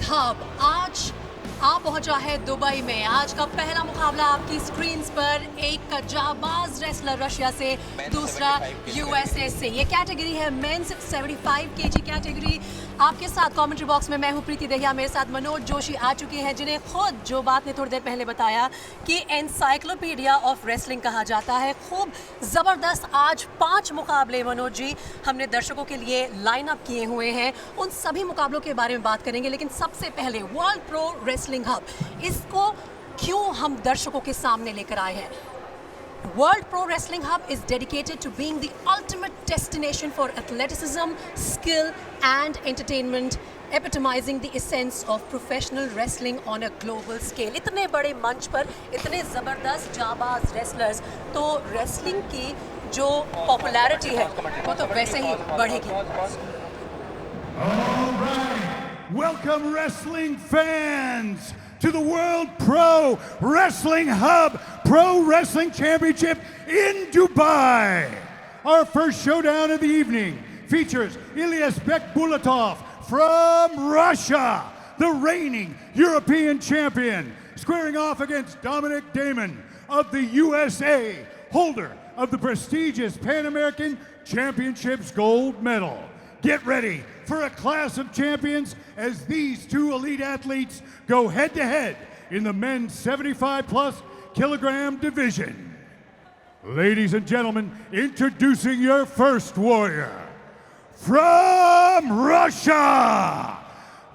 Hub आज आ पहुंचा है दुबई में। आज का पहला मुकाबला आपकी स्क्रीन पर, एक जाबाज रेसलर रशिया से, दूसरा यूएसए से। ये कैटेगरी है मेंस 75 केजी कैटेगरी। आपके साथ कमेंट्री बॉक्स में मैं हूं प्रीति दहिया, मेरे साथ मनोज जोशी आ चुके हैं, जिन्हें खुद जो बात ने थोड़ी देर पहले बताया कि एनसाइक्लोपीडिया ऑफ रेसलिंग कहा जाता है। खूब ज़बरदस्त आज 5 मुकाबले मनोज जी हमने दर्शकों के लिए लाइन अप किए हुए हैं। उन सभी मुकाबलों के बारे में बात करेंगे, लेकिन सबसे पहले वर्ल्ड प्रो रेसलिंग हब, इसको क्यों हम दर्शकों के सामने लेकर आए हैं। World Pro Wrestling Hub is dedicated to being the ultimate destination for athleticism, skill and entertainment, epitomizing the essence of professional wrestling on a global scale. इतने बड़े मंच पर इतने ज़बरदस्त जाबाज रेसलर्स, तो रेसलिंग की जो पॉपुलैरिटी है वो तो वैसे ही बढ़ेगी। All right. Welcome wrestling fans to the World Pro Wrestling Hub Pro Wrestling Championship in Dubai. Our first showdown of the evening features Ilyas Bekbulatov from Russia, the reigning European champion, squaring off against Dominic Damon of the USA, holder of the prestigious Pan American Championships gold medal. Get ready for a class of champions as these two elite athletes go head-to-head in the men's 75-plus kilogram division. Ladies and gentlemen, introducing your first warrior from Russia,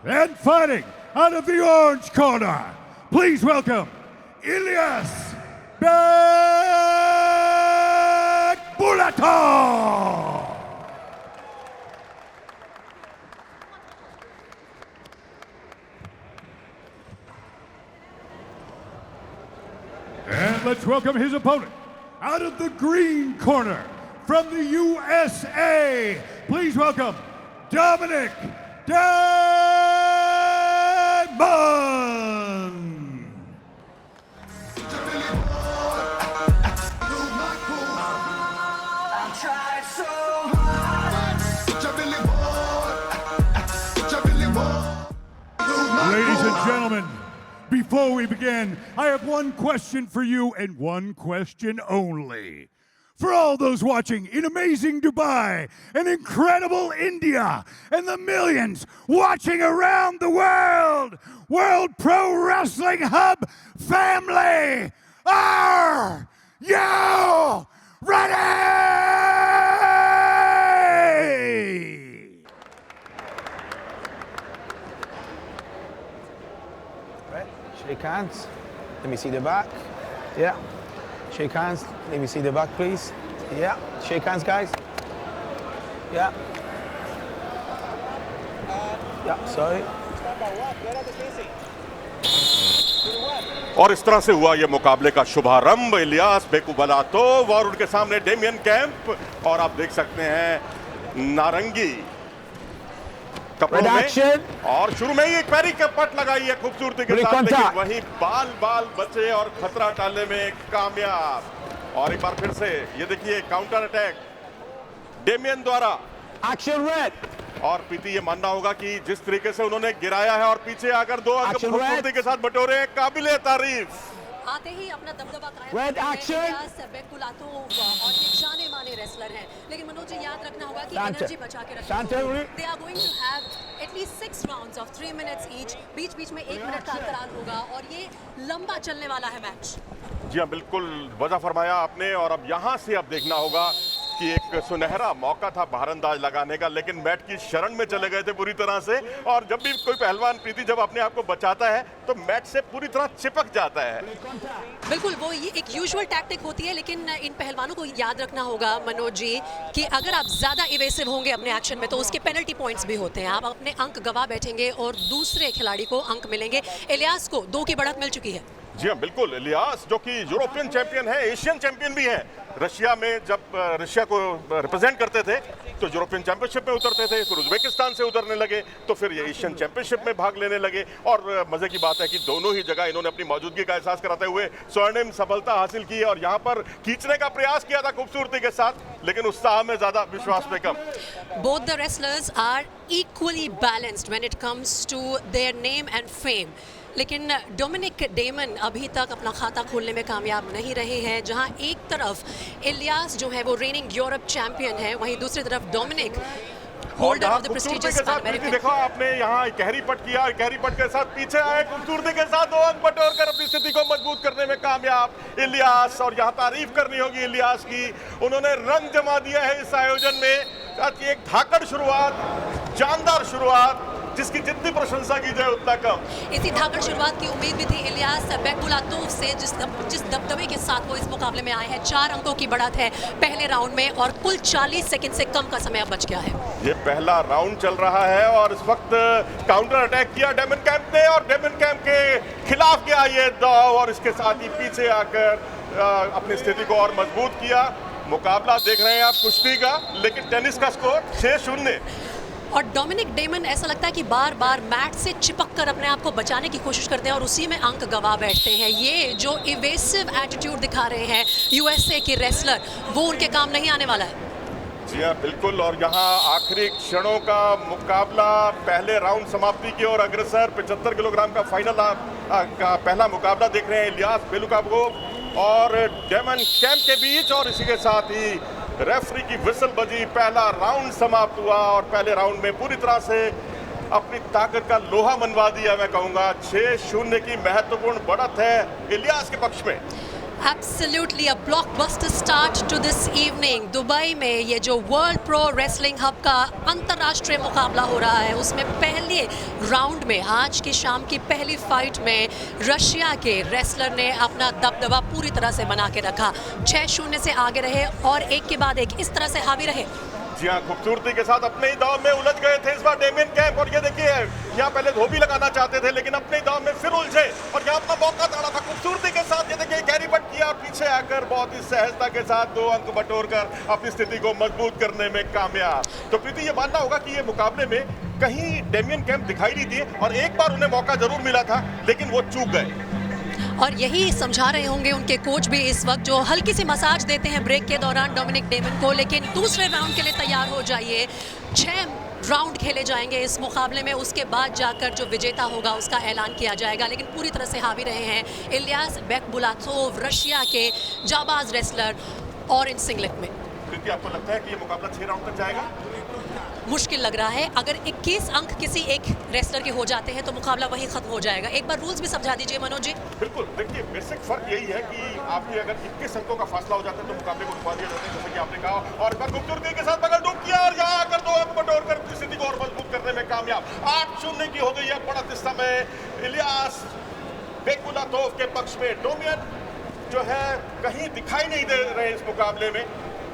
and fighting out of the orange corner, please welcome Ilyas Bekbulatov. And let's welcome his opponent, out of the green corner, from the USA, please welcome Dominic Damon! Ladies and gentlemen, before we begin, I have one question for you and one question only. For all those watching in amazing Dubai and incredible India and the millions watching around the world, World Pro Wrestling Hub family, are you ready? Shake hands. Let me see the back. Yeah. Shake hands. Let me see the back, please. Yeah. Shake hands, guys. Yeah. Yeah. Sorry. और इस तरह से हुआ ये मुकाबले का शुभारंभ। इलियास बेकुबलातोव और उनके सामने डेमियन कैंप, और आप देख सकते हैं नारंगी कपड़ों में, और शुरू में ही एक पैरी के पट लगाई है खूबसूरती के साथ, लेकिन वहीं बाल बचे और खतरा टालने में कामयाब। और एक बार फिर से ये देखिए काउंटर अटैक डेमियन द्वारा। Action red. और पीती ये मानना होगा कि जिस तरीके से उन्होंने गिराया है और पीछे आकर 2 अंक खूबसूरती के साथ बटोरे हैं, काबिले तारीफ। आते ही अपना दबदबा कायम Red action. बेकुलातोव और ये जाने माने रेसलर हैं, लेकिन मनोज जी याद रखना होगा कि एनर्जी बचा के रखना होगा। They are going to have at least 6 rounds of 3 minutes each. बीच-बीच में 1 मिनट का अंतराल होगा और ये लंबा चलने वाला है मैच। जी हाँ, बिल्कुल वजह फरमाया आपने। और अब यहाँ से अब देखना होगा कि एक सुनहरा मौका था बाहरअंदाज लगाने का, लेकिन मैट की शरण में चले गए थे पूरी तरह से। और जब भी कोई पहलवान प्रीति जब अपने आप को बचाता है तो मैट से पूरी तरह चिपक जाता है। बिल्कुल, वो ये एक यूजुअल टैक्टिक होती है, लेकिन इन पहलवानों को याद रखना होगा मनोज जी कि अगर आप ज़्यादा इवेसिव होंगे अपने एक्शन में तो उसके पेनल्टी पॉइंट्स भी होते हैं। आप अपने अंक गवा बैठेंगे और दूसरे खिलाड़ी को अंक मिलेंगे। इलियास को 2 की बढ़त मिल चुकी है। जी हाँ, बिल्कुल। इलियास जो कि यूरोपियन चैंपियन है, एशियन चैंपियन भी है, रशिया में जब रशिया को रिप्रेजेंट करते थे तो यूरोपियन चैंपियनशिप में उतरते थे, फिर उज्बेकिस्तान से उतरने लगे, तो फिर ये एशियन चैंपियनशिप में भाग लेने लगे। और मजे की बात है कि दोनों ही जगह इन्होंने अपनी मौजूदगी का एहसास कराते हुए स्वर्णिम सफलता हासिल की है। और यहाँ पर खींचने का प्रयास किया था खूबसूरती के साथ, लेकिन उत्साह में ज्यादा, विश्वास में कम। Both the wrestlers are equally balanced when it comes to their name and fame. लेकिन डोमिनिक डेमन अभी तक अपना खाता खोलने में कामयाब नहीं रहे हैं। जहां एक तरफ इलियास जो है वो रेनिंग यूरोप चैंपियन है, वहीं दूसरी तरफ Dominic Holder of the prestigious American. देखो आपने यहाँ कहरी पट किया, कहरी पट के साथ पीछे आए, खूबसूरती के साथ 2 अंक बटोरकर अपनी स्थिति को मजबूत करने में कामयाब इलियास। और यहाँ तारीफ करनी होगी इलियास की, उन्होंने रंग जमा दिया है इस आयोजन में। एक धाकड़ शुरुआत, जानदार शुरुआत, जिसकी जितनी प्रशंसा की जाए उतना कम। इसी धाकड़ शुरुआत की उम्मीद भी थी इलियास बेकबुलातोव से, जिस दबदबे के साथ वो इस मुकाबले में आए हैं। 4 अंकों की बढ़त है पहले राउंड में और कुल 40 सेकंड से कम का समय अब बच गया है। ये पहला राउंड चल रहा है और इस वक्त काउंटर अटैक किया डेमन कैंप ने, और डेमन कैंप के खिलाफ गया ये दाव और इसके साथ ही पीछे आकर अपनी स्थिति को और मजबूत किया। मुकाबला देख रहे हैं आप कुश्ती का, लेकिन टेनिस का स्कोर 6-0। और डोमिनिक डेमन ऐसा लगता है कि बार बार मैट से चिपक कर अपने आप को बचाने की कोशिश करते हैं और उसी में अंक गवा बैठते हैं। ये जो इवेसिव एटीट्यूड दिखा रहे हैं यूएसए के रेसलर, वो उनके काम नहीं आने वाला है। जी हाँ, बिल्कुल। और यहाँ आखिरी क्षणों का मुकाबला, पहले राउंड समाप्ति की ओर अग्रसर। 75 किलोग्राम का फाइनल का पहला मुकाबला देख रहे हैं इलियास बेलुकापोव और डेमन कैंप के बीच। और इसी के साथ ही रेफरी की विसल बजी, पहला राउंड समाप्त हुआ और पहले राउंड में पूरी तरह से अपनी ताकत का लोहा मनवा दिया। मैं कहूँगा 6-0 की महत्वपूर्ण बढ़त है इलियास के पक्ष में। Absolutely a blockbuster start to this evening. Dubai में ये जो वर्ल्ड प्रो रेसलिंग हब का अंतर्राष्ट्रीय मुकाबला हो रहा है, उसमें पहले राउंड में, आज की शाम की पहली फाइट में, रशिया के रेसलर ने अपना दबदबा पूरी तरह से बना के रखा। 6-0 से आगे रहे और एक के बाद एक इस तरह से हावी रहे। जी हाँ, खूबसूरती के साथ अपने ही दाव में उलझ गए थे इस बार डेमियन कैंप। और ये देखिए, यहाँ पहले धोबी लगाना चाहते थे, लेकिन अपने ही दाव में फिर उलझे और यहाँ अपना मौका ताड़ा था खूबसूरती के साथ। ये देखिए, कैरी बट किया, पीछे आकर बहुत ही सहजता के साथ 2 अंक बटोरकर अपनी स्थिति को मजबूत करने में कामयाब। तो प्रीति, ये मानना होगा कि ये मुकाबले में कहीं डेमियन कैंप दिखाई नहीं दिए और एक बार उन्हें मौका जरूर मिला था, लेकिन वो चूक गए। और यही समझा रहे होंगे उनके कोच भी इस वक्त, जो हल्की सी मसाज देते हैं ब्रेक के दौरान डोमिनिक डेमन को। लेकिन दूसरे राउंड के लिए तैयार हो जाइए। 6 राउंड खेले जाएंगे इस मुकाबले में, उसके बाद जाकर जो विजेता होगा उसका ऐलान किया जाएगा। लेकिन पूरी तरह से हावी रहे हैं इलियास बेकबुलातोव, रशिया के जाबाज रेसलर, ऑरेंज सिंगलेट में। आपको लगता है कि ये मुकाबला 6 राउंड तक जाएगा? मुश्किल लग रहा है। अगर 21 अंक किसी एक रेसलर के हो जाते हैं तो मुकाबला वहीं खत्म हो जाएगा। एक बार रूल्स भी समझा दीजिए मनोज जी। बिल्कुल, देखिए, बेसिक फर्क यही है कि आपके अगर 21 अंकों का फासला हो जाता है तो मुकाबले को रुकवा दिया जाता है, जैसे कि आपने कहा। और खूबसूरती के साथ बगल डूब किया और यहाँ आकर 2 अंक बटोरकर स्थिति को और मजबूत करने में कामयाब। 8-0 की हो गई है बढ़त इस समय इलियास बेकबुलातोव के पक्ष में। डोमियन जो है कहीं दिखाई नहीं दे रहे इस मुकाबले में।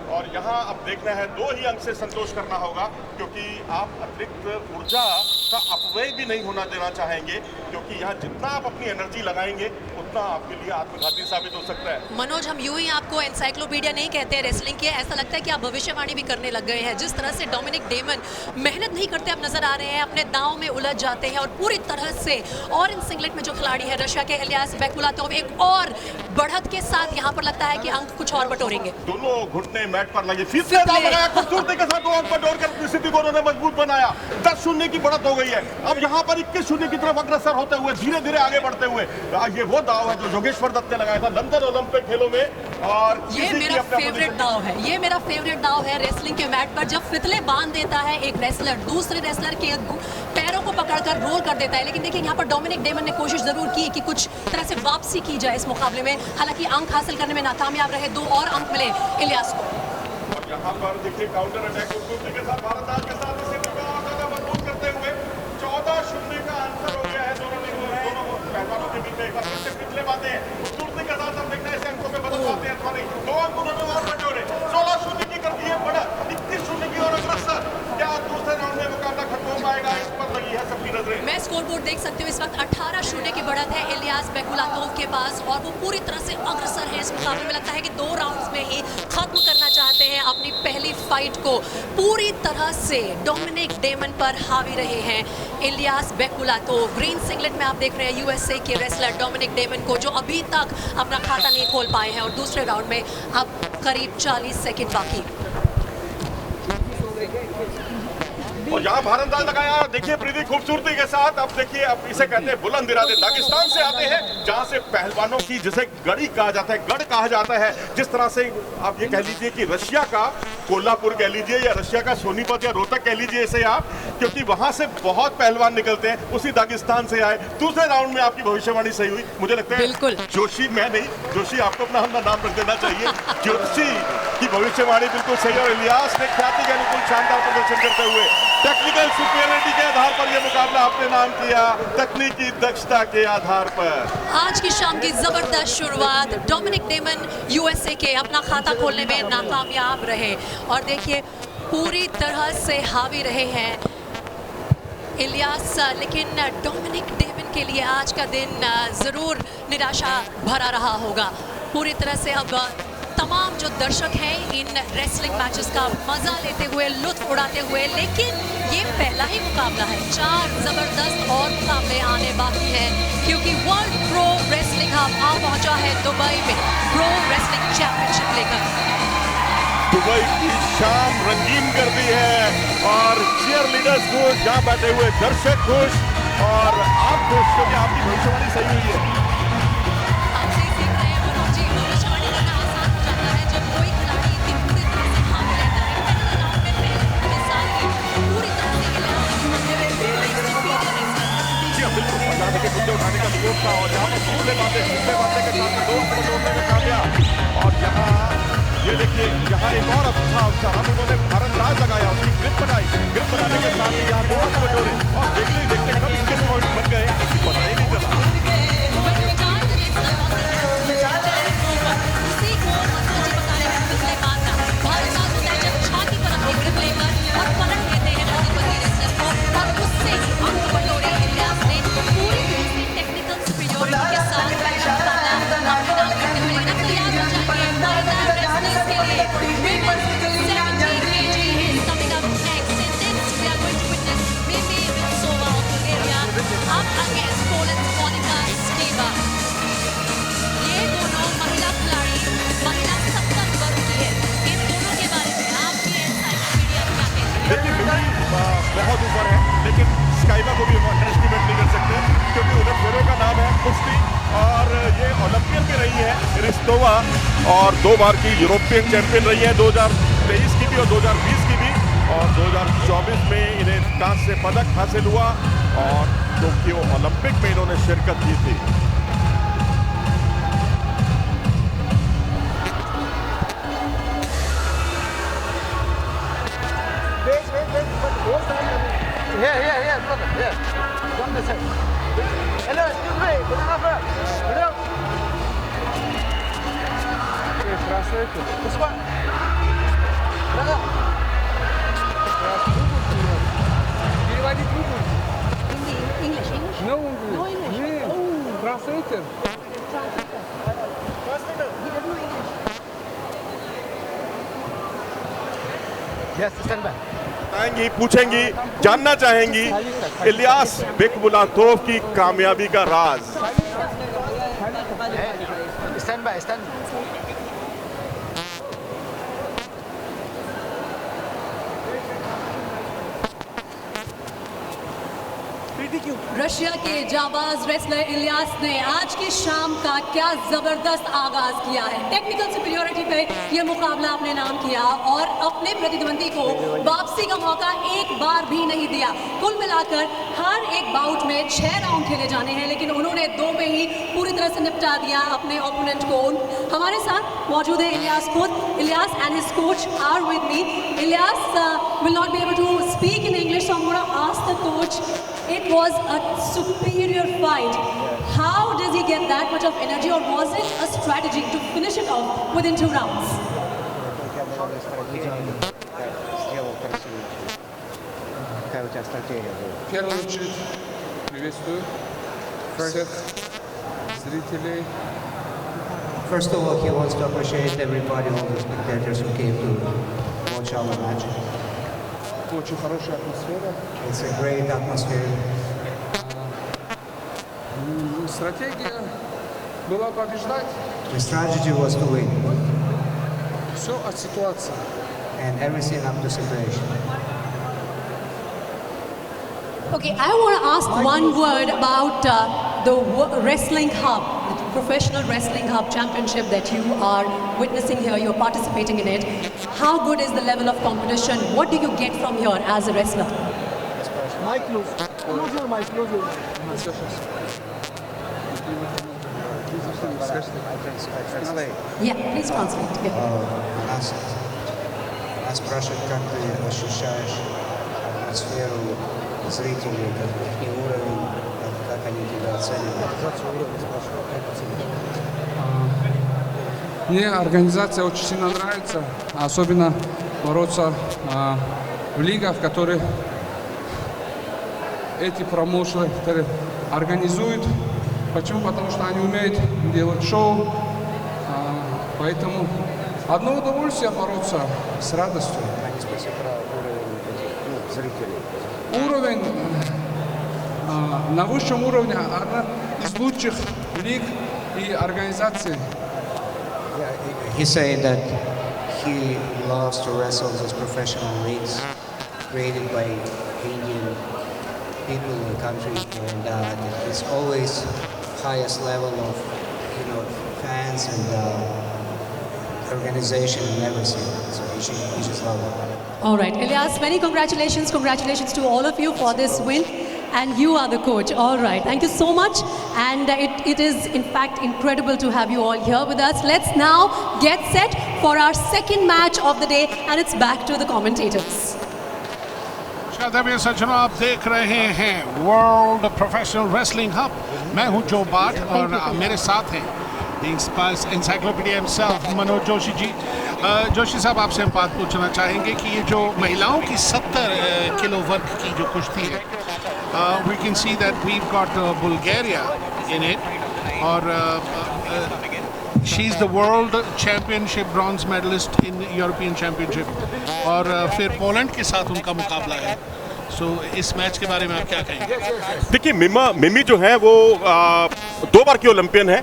और यहाँ अब देखना है, 2 ही अंक से संतोष करना होगा, क्योंकि आप अतिरिक्त ऊर्जा का अपव्यय भी नहीं होना देना चाहेंगे, क्योंकि यहाँ जितना आप अपनी एनर्जी लगाएंगे उतना आपके लिए आत्मघाती साबित हो सकता है। मनोज, हम यूं ही आपको एनसाइक्लोपीडिया नहीं कहते हैं रेसलिंग के, ऐसा लगता है कि आप भविष्यवाणी भी करने लग गए हैं। जिस तरह से डोमिनिक डेमन मेहनत नहीं करते अब नजर आ रहे हैं, अपने दांव में उलझ जाते हैं और पूरी तरह से ऑरेंज सिंगलेट में जो खिलाड़ी है रशिया के इलियास बेकबुलातोव, एक और बढ़त के साथ यहाँ पर लगता है कि अंक कुछ और बटोरेंगे। दोनों घुटने मैट पर लगे, फिर से दाव लगाया, खूबसूरती के साथ 2 अंक बटोरकर स्थिति को उन्होंने मजबूत बनाया। 10-0 की बढ़त हो गई है। अब यहाँ पर 21-0 की तरफ अग्रसर होते हुए, धीरे धीरे आगे बढ़ते हुए, ये वो दाव है जो योगेश्वर दत्त ने लगाया था लंदन ओलंपिक खेलों में। और ये मेरा फेवरेट दाव है, ये मेरा फेवरेट दाव है रेसलिंग के मैट पर, जब फितले बांध देता है एक रेसलर, दूसरे रेसलर के पैरों को पकड़कर रोल कर देता है। लेकिन देखिए, यहाँ पर डोमिनिक डेमन ने कोशिश जरूर की कि कुछ तरह से वापसी की जाए इस मुकाबले में। हालांकि अंक हासिल करने में नाकामयाब रहे, 2 और अंक मिले इलियास को। और यहाँ पर देखिए, काउंटर अटैक खूबसूरती के साथ भारत आज के साथ स्थिति को और ज्यादा मजबूत करते हुए 14-0 का अंतर हो गया है दोनों पहलवानों के बीच में। एक बार फिर से पिछले बातें हैं, खूबसूरती के साथ हम देखते हैं इसे अंकों में बदल पाते हैं अथवा नहीं। 2 अंक उन्होंने और बटोरे, 16-0 की कर दी है बढ़त, 21-0 की और अग्रसर। क्या दूसरे राउंड में मुकाबला खत्म हो पाएगा? इस पर लगी है सबकी नजरें। मैं स्कोरबोर्ड देख सकती हूँ इस वक्त 18-0 की बढ़त है इलियास बेकुलातोव के पास और वो पूरी तरह से अग्रसर है इस मुकाबले में। लगता है कि 2 राउंड्स में ही खत्म करना चाहते हैं अपनी पहली फाइट को। पूरी तरह से डोमिनिक डेमन पर हावी रहे हैं इलियास बेकुलातोव। ग्रीन सिंगलेट में आप देख रहे हैं यूएसए के रेसलर डोमिनिक डेमन को, जो अभी तक अपना खाता नहीं खोल पाए हैं और दूसरे राउंड में अब करीब 40 सेकंड बाकी। और यहाँ भारंदाज लगाया, देखिए प्रीति खूबसूरती के साथ। अब देखिए, अब इसे कहते हैं बुलंद इरादे। दागिस्तान से आते हैं जहाँ से पहलवानों की, जिसे गढ़ी कहा जाता है, गढ़ कहा जाता है। जिस तरह से आप ये कह लीजिए कि रशिया का कोल्हापुर कह लीजिए या रशिया का सोनीपत या रोहतक कह लीजिए इसे आप, क्योंकि वहां से बहुत पहलवान निकलते हैं। उसी दागिस्तान से आए। दूसरे राउंड में आपकी भविष्यवाणी सही हुई, मुझे लगता है। बिल्कुल जोशी, मैं नहीं, जोशी आपको अपना नाम रख देना चाहिए। जोशी की भविष्यवाणी बिल्कुल सही। और इलियास ने ख्याति के अनुकूल शानदार प्रदर्शन करते हुए टेक्निकल सुपीरियरिटी के आधार पर यह मुकाबला आपने नाम किया, तकनीकी दक्षता के आधार पर। आज की शाम की जबरदस्त शुरुआत। डोमिनिक डेमन यूएसए के अपना खाता खोलने में नाकामयाब रहे और देखिए पूरी तरह से हावी रहे हैं इलियास। लेकिन डोमिनिक डेमन के लिए आज का दिन जरूर निराशा भरा रहा होगा। पूरी तरह से अब तमाम जो दर्शक हैं इन रेसलिंग मैचेस का मजा लेते हुए, लुत्फ उड़ाते हुए, लेकिन ये पहला ही मुकाबला है। 4 जबरदस्त और मुकाबले आने बाकी हैं क्योंकि वर्ल्ड प्रो रेसलिंग हब आ पहुंचा है दुबई में प्रो रेसलिंग चैंपियनशिप लेकर। दुबई की शाम रंगीन कर दी है और चीयर लीडर्स खुश, जहां बैठे हुए दर्शक खुश और आप खुश, क्योंकि आपकी भविष्यवाणी सही हुई है। आपसे ही सीख रहे हैं मनोज जी, भविष्यवाणी करना आसान हो जाता है जब कोई खिलाड़ी इतनी पूरी तरह से हावी रहता है। पहले राउंड में पहले मिसाल की पूरी तरह से जी हाँ, बिल्कुल बताने के मुद्दे उठाने का स्कोप था और जहाँ पर दूसरे बातें के साथ दोस्त बदलने में कामयाब। और यहाँ ये देखिए, यहाँ एक और अच्छा अवसर, हम उन्होंने भारंदाज लगाया, उसकी ग्रिप बनाने के साथ ही यहाँ दोस्त बटोरे और देखते कब किस पॉइंट बन गए पता ही नहीं चला। बहुत ऊपर है, लेकिन स्काइबा को भी हम एस्टिमेट नहीं कर सकते क्योंकि उधर फेरो का नाम है कुश्ती और ये ओलंपियन भी रही है रिस्तोवा और 2 बार की यूरोपियन चैंपियन रही है, 2023 की भी और 2020 की भी। और 2024 में इन्हें कांस्य पदक हासिल हुआ और टोक्यो ओलंपिक में इन्होंने शिरकत की थी। Here, brother, here. One second. Hello, excuse me. Photographer. Hello. Okay, translate. This one. Brother. English. No English. Yeah. Oh. Translator. Yes, stand by. आएंगी, पूछेंगी, जानना चाहेंगी इलियास बेकुलातोव की कामयाबी का राज। Stand by, stand by. Russia के जाबाज रेसलर इलियास ने आज की शाम का क्या जबरदस्त आगाज किया है। टेक्निकल सुपीरियरिटी पे ये मुकाबला अपने नाम किया और अपने प्रतिद्वंदी को वापसी का मौका एक बार भी नहीं दिया। कुल मिलाकर हर एक बाउट में 6 राउंड खेले जाने हैं, लेकिन उन्होंने 2 में ही पूरी तरह से निपटा दिया अपने ओपोनेंट को। हमारे साथ मौजूद है इलियास खुद। Elias and his coach are with me. Elias will not be able to speak in English, so I'm going to ask the coach. It was a superior fight. How does he get that much of energy, or was it a strategy to finish it off within 2 rounds? В первую очередь приветствую всех зрителей. First of all, he wants to appreciate everybody, all the spectators who came to watch our match. Очень хорошая атмосфера. It's a great atmosphere. Стратегия была побеждать. The strategy was to win, Все от ситуации. and everything up to situation. Okay, I want to ask one word about the Wrestling Hub, the Professional Wrestling Hub Championship that you are witnessing here, you're participating in it. How good is the level of competition? What do you get from here as a wrestler? Yeah, please translate. Yeah. Нас спрашивают, как ты ощущаешь атмосферу зрителей, как их уровень, как они тебя оценивают. Мне организация очень сильно нравится, особенно бороться в лигах, в которых эти промоушены организуют. Почему? Потому что они умеют делать шоу, поэтому одно удовольствие бороться с радостью. Они спросят про уровень зрителей. Уровень на высшем уровне, одна из лучших лиг и организаций. He said that he loves to wrestle those professional leagues created by Indian people in the country, and it's always highest level of fans and organization and everything. So he just love it. All right, Ilyas, many congratulations. Congratulations to all of you for this win. And you are the coach. All right, thank you so much. And it is, in fact, incredible to have you all here with us. Let's now get set for our second match of the day. And it's back to the commentators. Shadab सज्जनों, आप देख रहे हैं world professional wrestling hub. मैं हूं जो बाट और मेरे साथ हैं इंसाइक्लोपीडिया हिमसेल्फ मनोज जोशी जी। जोशी साहब, आपसे हम बात पूछना चाहेंगे कि ये जो महिलाओं की 70 किलो वर्ग की जो कुश्ती है, we can see that we got Bulgaria in it, और she is the world championship bronze medalist in European championship, और फिर पोलैंड के साथ उनका मुकाबला है। सो इस मैच के बारे में आप क्या कहेंगे? देखिए, मिमी जो है वो 2 बार की ओलंपियन है,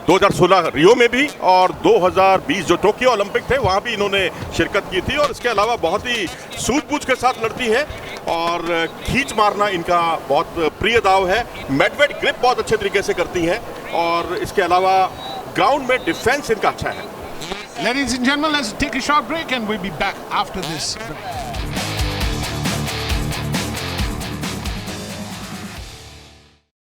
2016 रियो में भी और 2020 जो टोक्यो ओलंपिक थे वहाँ भी इन्होंने शिरकत की थी। और इसके अलावा बहुत ही सूझबूझ के साथ लड़ती है और खींच मारना इनका बहुत प्रिय दाव है। मेडवेट ग्रिप बहुत अच्छे तरीके से करती हैं और इसके अलावा ग्राउंड में डिफेंस इनका अच्छा है। Ladies and gentlemen, let's take a short break and we'll be back after this break.